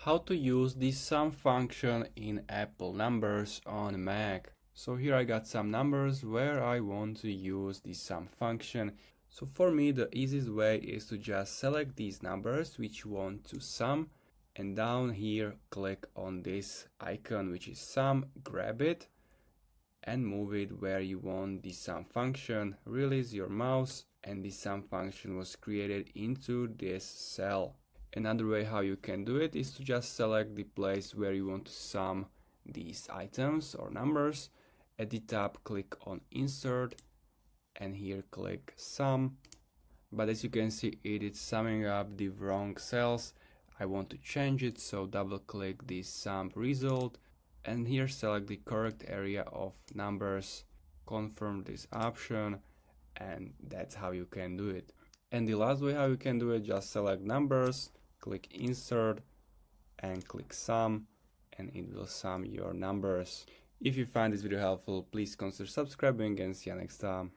How to use the sum function in Apple numbers on Mac. So here I got some numbers where I want to use the sum function. So for me the easiest way is to just select these numbers which you want to sum, and down here click on this icon which is sum, grab it and move it where you want the sum function. Release your mouse and the sum function was created into this cell. Another way how you can do it is to just select the place where you want to sum these items or numbers. At the top click on insert and here click sum, but as you can see it is summing up the wrong cells. I want to change it, so double click the sum result and here select the correct area of numbers, confirm this option, and that's how you can do it. And the last way how you can do it, just select numbers, click insert and click sum, and it will sum your numbers. If you find this video helpful, please consider subscribing and see you next time.